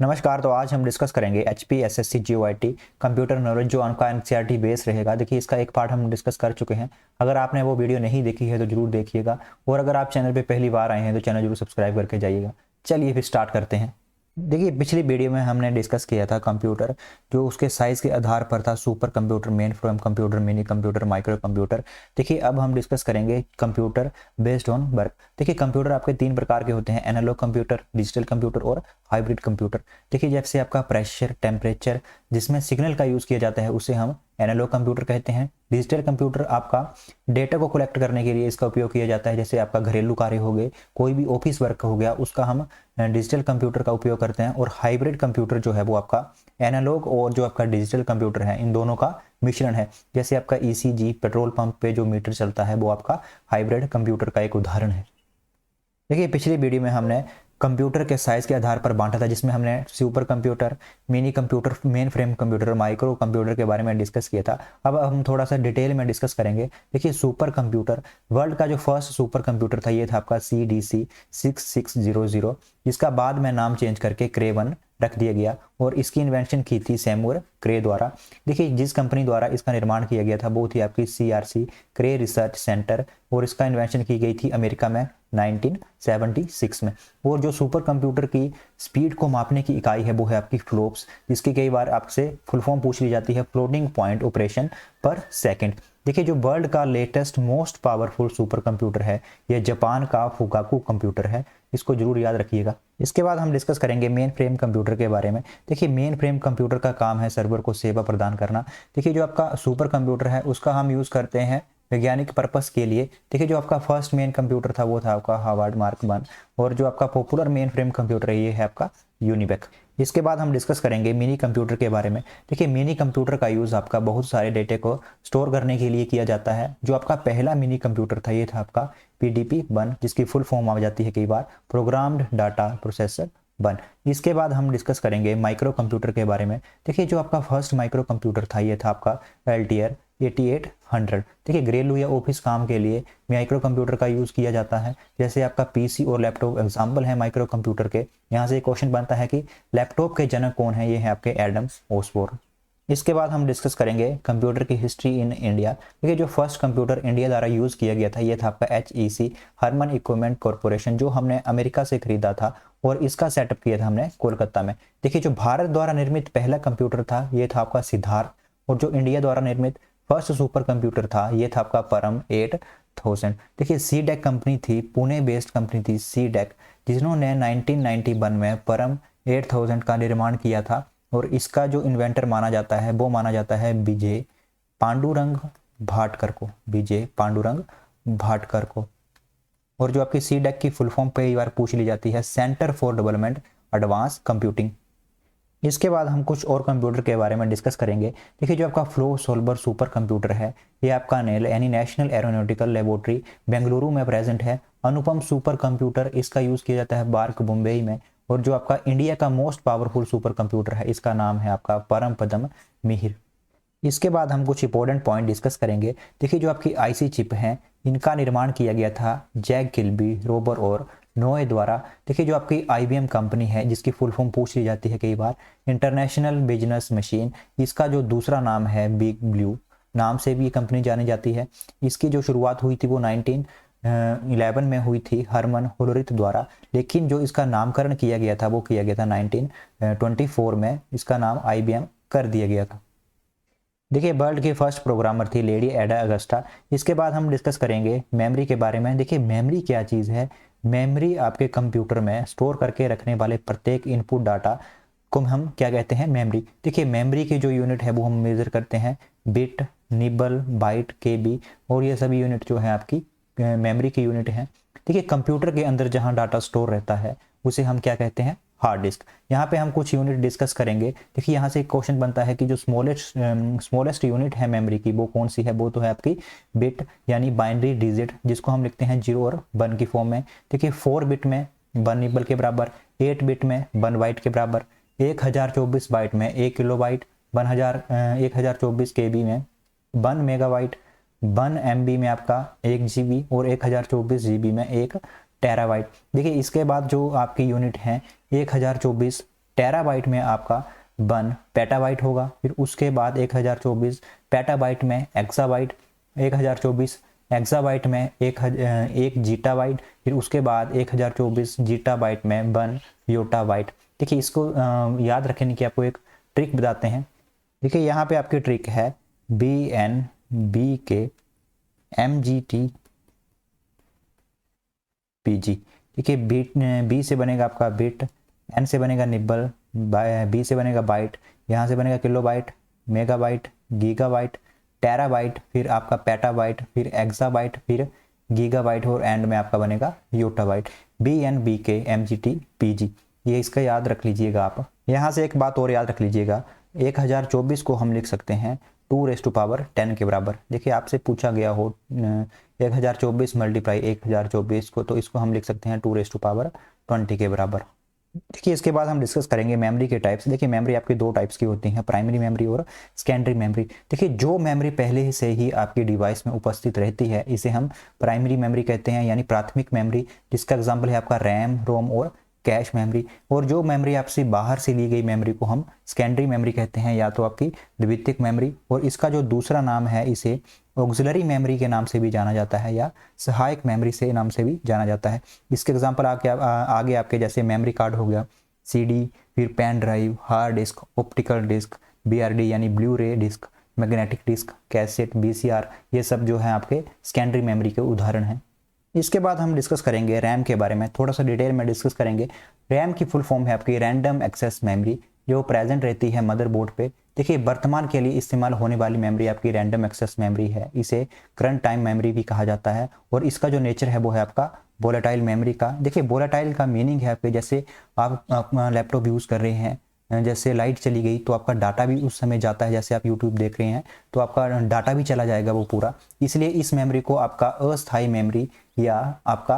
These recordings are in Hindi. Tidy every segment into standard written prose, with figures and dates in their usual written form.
नमस्कार। तो आज हम डिस्कस करेंगे HPSSC GOIT कंप्यूटर नॉलेज जो आपका NCERT बेस रहेगा। देखिए इसका एक पार्ट हम डिस्कस कर चुके हैं। अगर आपने वो वीडियो नहीं देखी है तो जरूर देखिएगा, और अगर आप चैनल पे पहली बार आए हैं तो चैनल जरूर सब्सक्राइब करके जाइएगा। चलिए फिर स्टार्ट करते हैं। देखिए पिछली वीडियो में हमने डिस्कस किया था कंप्यूटर, जो उसके साइज़ के आधार पर था super computer, main frame computer, mini computer, micro computer. देखिए अब हम डिस्कस करेंगे कंप्यूटर बेस्ड ऑन वर्क। देखिए कंप्यूटर आपके तीन प्रकार के होते हैं, एनालॉग कंप्यूटर, डिजिटल कंप्यूटर और हाइब्रिड कंप्यूटर। देखिए जैसे आपका प्रेशर, टेम्परेचर जिसमें सिग्नल का यूज़ किया जाता है उसे हम एनालॉग कंप्यूटर कहते हैं। डिजिटल कंप्यूटर आपका डेटा को कलेक्ट करने के लिए इसका उपयोग किया जाता है, जैसे आपका घरेलू कार्य हो गए, कोई भी ऑफिस वर्क हो गया, उसका हम डिजिटल कंप्यूटर का उपयोग करते हैं। और हाइब्रिड कंप्यूटर जो है वो आपका एनालॉग और जो आपका डिजिटल कंप्यूटर है इन दोनों का मिश्रण है। जैसे आपका ECG पेट्रोल पंप पे जो मीटर चलता है वो आपका हाइब्रिड कंप्यूटर का एक उदाहरण है। देखिए पिछली वीडियो में हमने कंप्यूटर के साइज के आधार पर बांटा था, जिसमें हमने super computer, mini computer, main frame computer, micro computer के बारे में डिस्कस किया था। अब हम थोड़ा सा डिटेल में डिस्कस करेंगे। देखिए सुपर कंप्यूटर, वर्ल्ड का जो फर्स्ट सुपर कंप्यूटर था ये था आपका CDC 6600, जिसका बाद में नाम चेंज करके क्रे 1 रख दिया गया, और इसकी इन्वेंशन की थी सैमुअल क्रे द्वारा। देखिए जिस कंपनी द्वारा इसका निर्माण किया गया था वो थी आपकी CRC क्रे रिसर्च सेंटर, और इसका इन्वेंशन की गई थी अमेरिका में 1976 में। और जो सुपर कंप्यूटर की स्पीड को मापने की इकाई है वो है आपकी फ्लोप्स, जिसकी कई बार आपसे फुल फॉर्म पूछ ली जाती है, फ्लोटिंग पॉइंट ऑपरेशन पर सेकंड। देखिए जो वर्ल्ड का latest most powerful super computer है ये जापान का फुगाकू कंप्यूटर है, इसको जरूर याद रखिएगा। इसके बाद हम डिस्कस करेंगे मेन फ्रेम कंप्यूटर के बारे में। देखिए मेन फ्रेम कंप्यूटर का काम है सर्वर को सेवा प्रदान करना। देखिए जो आपका सुपर कंप्यूटर है उसका हम यूज़ करते हैं वैज्ञानिक पर्पस के लिए। देखिए जो आपका फर्स्ट मेन कंप्यूटर था वो था आपका हार्वर्ड मार्क 1, और जो आपका पॉपुलर मेन फ्रेम कंप्यूटर है ये है आपका यूनिवेक। इसके बाद हम डिस्कस करेंगे मिनी कंप्यूटर के बारे में। देखिए मिनी कंप्यूटर का यूज़ आपका बहुत सारे डेटे को स्टोर करने के लिए किया जाता है। जो आपका पहला मिनी कंप्यूटर था ये था आपका PDP-1, जिसकी फुल फॉर्म आ जाती है कई बार प्रोग्राम्ड डाटा प्रोसेसर 1। इसके बाद हम डिस्कस करेंगे माइक्रो कंप्यूटर के बारे में। देखिए जो आपका फर्स्ट माइक्रो कंप्यूटर था ये था आपका Altier 8800। देखिए घरेलू या ऑफिस काम के लिए माइक्रो कंप्यूटर का यूज़ किया जाता है, जैसे आपका PC और लैपटॉप एग्जाम्पल है माइक्रो कंप्यूटर के। यहाँ से एक क्वेश्चन बनता है कि लैपटॉप के जनक कौन है, ये है आपके एडम ऑसबोर्न। इसके बाद हम डिस्कस करेंगे कंप्यूटर की हिस्ट्री इन इंडिया। देखिए जो फर्स्ट कंप्यूटर इंडिया द्वारा यूज़ किया गया था ये था आपका HEC हरमन इक्विपमेंट कॉरपोरेशन, जो हमने अमेरिका से खरीदा था, और इसका सेटअप किया था हमने कोलकाता में। देखिए जो भारत द्वारा निर्मित पहला कंप्यूटर था ये था आपका सिद्धार्थ, और जो इंडिया द्वारा निर्मित फर्स्ट सुपर कंप्यूटर था ये था आपका परम 8000। देखिए CDEC कंपनी थी, पुणे बेस्ड कंपनी थी CDEC, जिन्होंने 1991 में परम 8000 का निर्माण किया था, और इसका जो इन्वेंटर माना जाता है वो माना जाता है विजय पांडुरंग भाटकर को, विजय पांडुरंग भाटकर को। और जो आपकी CDEC की फुल फॉर्म कई बार पूछ ली जाती है, centre for development advance computing. इसके बाद हम कुछ और कंप्यूटर के बारे में डिस्कस करेंगे। देखिए जो आपका फ्लो सोल्वर सुपर कंप्यूटर है ये आपका नेल यानी नेशनल एरोनॉटिकल लेबोरेटरी बेंगलुरु में प्रेजेंट है। अनुपम सुपर कंप्यूटर, इसका यूज़ किया जाता है बार्क मुंबई में। और जो आपका इंडिया का मोस्ट पावरफुल सुपर कंप्यूटर है इसका नाम है आपका परम पदम मिहिर। इसके बाद हम कुछ इंपॉर्टेंट पॉइंट डिस्कस करेंगे। देखिए जो आपकी IC चिप हैं इनका निर्माण किया गया था जैक किल्बी, रोबर और नोए द्वारा। देखिए जो आपकी IBM कंपनी है जिसकी फुल फॉर्म पूछ ली जाती है कई बार, इंटरनेशनल बिजनेस मशीन, इसका जो दूसरा नाम है बिग ब्लू नाम से भी ये कंपनी जानी जाती है। इसकी जो शुरुआत हुई थी वो 1911 में हुई थी हरमन होलोरिथ द्वारा, लेकिन जो इसका नामकरण किया गया था वो किया गया था 1924 में, इसका नाम IBM कर दिया गया था। देखिए वर्ल्ड की फर्स्ट प्रोग्रामर थी लेडी एडा अगस्टा। इसके बाद हम डिस्कस करेंगे मेमोरी के बारे में। देखिए मेमोरी क्या चीज़ है, मेमोरी आपके कंप्यूटर में स्टोर करके रखने वाले प्रत्येक इनपुट डाटा को हम क्या कहते हैं, मेमोरी। देखिए मेमोरी की जो यूनिट है वो हम मेजर करते हैं बिट, निबल, बाइट, KB, और ये सभी यूनिट जो है आपकी मेमोरी की यूनिट है। देखिए कंप्यूटर के अंदर जहाँ डाटा स्टोर रहता है उसे हम क्या कहते हैं, हार्ड डिस्क। यहाँ पे हम कुछ यूनिट डिस्कस करेंगे। देखिए यहाँ से एक क्वेश्चन बनता है कि जो स्मॉलेस्ट यूनिट है मेमोरी की वो कौन सी है, वो तो है आपकी बिट यानी बाइनरी डिजिट, जिसको हम लिखते हैं 0 और 1 की फॉर्म में। देखिए 4 बिट में 1 निबल के बराबर, 8 बिट में 1 बाइट के बराबर, 1024 बाइट में 1 किलोबाइट, 1024 KB में 1 मेगाबाइट, 1 MB में आपका 1 GB, और 1024 GB में 1 टेराबाइट। देखिए इसके बाद जो आपकी यूनिट है 1024 टेराबाइट में आपका 1 पेटाबाइट होगा। फिर उसके बाद 1024 पेटाबाइट में एक्साबाइट, 1024 एक्साबाइट में 1 जीटाबाइट, फिर उसके बाद 1024 जीटाबाइट में 1 योटाबाइट। देखिए इसको याद रखने की आपको एक ट्रिक बताते हैं। देखिए यहाँ पे आपकी ट्रिक है BNBK MGT PG। देखिए बी से बनेगा आपका बिट, एन से बनेगा निब्बल, बी से बनेगा बाइट, यहाँ से बनेगा किलोबाइट, मेगाबाइट, गीगाबाइट, टेराबाइट, फिर आपका पेटाबाइट, फिर एक्साबाइट, फिर गीगाबाइट और एंड में आपका बनेगा योटाबाइट। BNBK MGT PG, ये इसका याद रख लीजिएगा आप। यहाँ से एक बात और याद रख लीजिएगा, 1024 को हम लिख सकते हैं 2⁻10 के बराबर। देखिए आपसे पूछा गया हो 1024 मल्टीप्लाई 1024 को, तो इसको हम लिख सकते हैं 2⁻20 के बराबर। देखिए इसके बाद हम डिस्कस करेंगे मेमोरी के टाइप्स। देखिए मेमोरी आपकी दो टाइप्स की होती हैं, प्राइमरी मेमोरी और सेकेंडरी मेमोरी। देखिए जो मेमोरी पहले से ही आपकी डिवाइस में उपस्थित रहती है इसे हम प्राइमरी मेमोरी कहते हैं, यानी प्राथमिक मेमोरी, जिसका एग्जाम्पल है आपका रैम, रोम और कैश मेमोरी। और जो मेमोरी आपसे बाहर से ली गई मेमोरी को हम सेकेंडरी मेमोरी कहते हैं, या तो आपकी द्वितीयक मेमोरी। और इसका जो दूसरा नाम है इसे ऑक्सिलरी मेमोरी के नाम से भी जाना जाता है, या सहायक मेमोरी से नाम से भी जाना जाता है। इसके एग्जांपल आगे आपके जैसे मेमोरी कार्ड हो गया, CD, फिर pen drive, hard disk, optical disc, BRD यानी blu ray disc, magnetic disk, cassette, VCR, ये सब जो है आपके सेकेंडरी मेमोरी के उदाहरण हैं। इसके बाद हम डिस्कस करेंगे रैम के बारे में, थोड़ा सा डिटेल में डिस्कस करेंगे। रैम की फुल फॉर्म है आपकी रैंडम एक्सेस मेमोरी, जो प्रेजेंट रहती है मदरबोर्ड पे। देखिए वर्तमान के लिए इस्तेमाल होने वाली मेमोरी आपकी रैंडम एक्सेस मेमोरी है, इसे करंट टाइम मेमोरी भी कहा जाता है। और इसका जो नेचर है वो है आपका वोलेटाइल मेमोरी का। देखिए वोलेटाइल का मीनिंग है आपके, जैसे आप अपना लैपटॉप यूज़ कर रहे हैं, जैसे लाइट चली गई तो आपका डाटा भी उस समय जाता है, जैसे आप यूट्यूब देख रहे हैं तो आपका डाटा भी चला जाएगा वो पूरा। इसलिए इस मेमोरी को आपका अस्थायी मेमोरी या आपका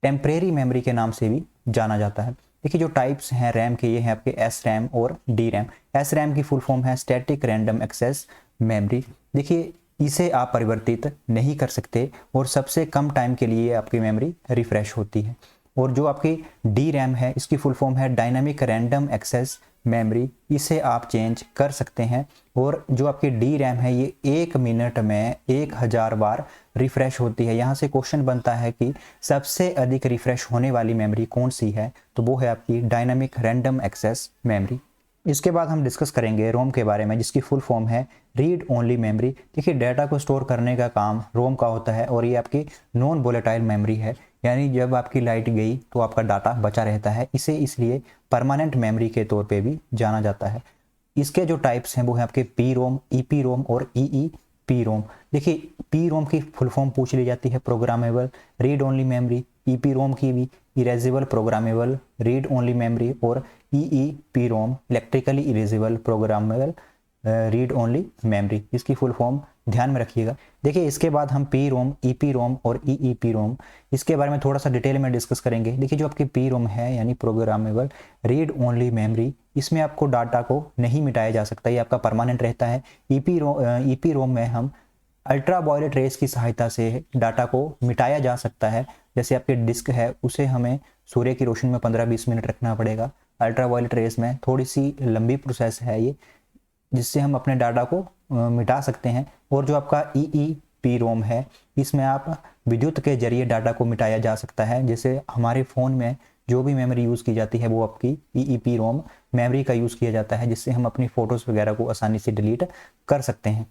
टेम्परेरी मेमोरी के नाम से भी जाना जाता है। देखिए जो टाइप्स हैं रैम के, ये हैं आपके SRAM और DRAM। SRAM की फुल फॉर्म है स्टैटिक रैंडम एक्सेस मेमोरी। देखिए इसे आप परिवर्तित नहीं कर सकते और सबसे कम टाइम के लिए आपकी मेमोरी रिफ्रेश होती है। और जो आपकी DRAM है इसकी फुल फॉर्म है डायनामिक रैंडम एक्सेस मेमोरी, इसे आप चेंज कर सकते हैं। और जो आपकी DRAM है ये 1 मिनट में 1000 बार रिफ्रेश होती है। यहाँ से क्वेश्चन बनता है कि सबसे अधिक रिफ्रेश होने वाली मेमोरी कौन सी है, तो वो है आपकी डायनामिक रैंडम एक्सेस मेमोरी। इसके बाद हम डिस्कस करेंगे रोम के बारे में, जिसकी फुल फॉर्म है रीड ओनली मेमोरी। देखिए डाटा को स्टोर करने का काम रोम का होता है और ये आपकी नॉन वोलेटाइल मेमोरी है, यानी जब आपकी लाइट गई तो आपका डाटा बचा रहता है। इसे इसलिए परमानेंट मेमोरी के तौर पे भी जाना जाता है। इसके जो टाइप्स हैं वो हैं आपके PROM, EPROM और EEPROM। देखिए PROM की फुल फॉर्म पूछ ली जाती है programmable read only memory, EPROM की भी erasable programmable read only memory, और EEPROM electrically erasable programmable read only memory. इसकी फुल फॉर्म ध्यान में रखिएगा। देखिए इसके बाद हम PROM, EPROM और EEPROM इसके बारे में थोड़ा सा डिटेल में डिस्कस करेंगे। देखिए जो आपकी PROM है यानी प्रोग्रामेबल रीड ओनली मेमोरी, इसमें आपको डाटा को नहीं मिटाया जा सकता, ये आपका परमानेंट रहता है। EPROM में हम अल्ट्रावायलेट रेस की सहायता से डाटा को मिटाया जा सकता है। जैसे आपके डिस्क है उसे हमें सूर्य की रोशनी में 15-20 मिनट रखना पड़ेगा। अल्ट्रावायलेट रेस में थोड़ी सी लंबी प्रोसेस है ये, जिससे हम अपने डाटा को मिटा सकते हैं। और जो आपका EEPROM है इसमें आप विद्युत के जरिए डाटा को मिटाया जा सकता है। जैसे हमारे फ़ोन में जो भी मेमोरी यूज़ की जाती है वो आपकी EEPROM मेमोरी का यूज़ किया जाता है, जिससे हम अपनी फ़ोटोज़ वगैरह को आसानी से डिलीट कर सकते हैं।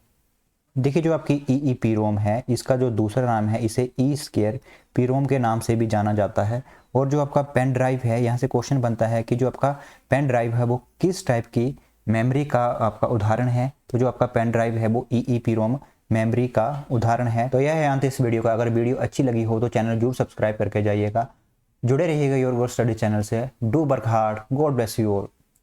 देखिए जो आपकी EEPROM है इसका जो दूसरा नाम है इसे E-Square PROM के नाम से भी जाना जाता है। और जो आपका पेन ड्राइव है, यहाँ से क्वेश्चन बनता है कि जो आपका पेन ड्राइव है वो किस टाइप की मेमोरी का आपका उदाहरण है, तो जो आपका पेन ड्राइव है वो EEPROM मेमोरी का उदाहरण है। तो यह है अंत इस वीडियो का। अगर वीडियो अच्छी लगी हो तो चैनल जरूर सब्सक्राइब करके जाइएगा, जुड़े रहिएगा योर गोल्ड स्टडी चैनल से। Do work hard, God bless you all.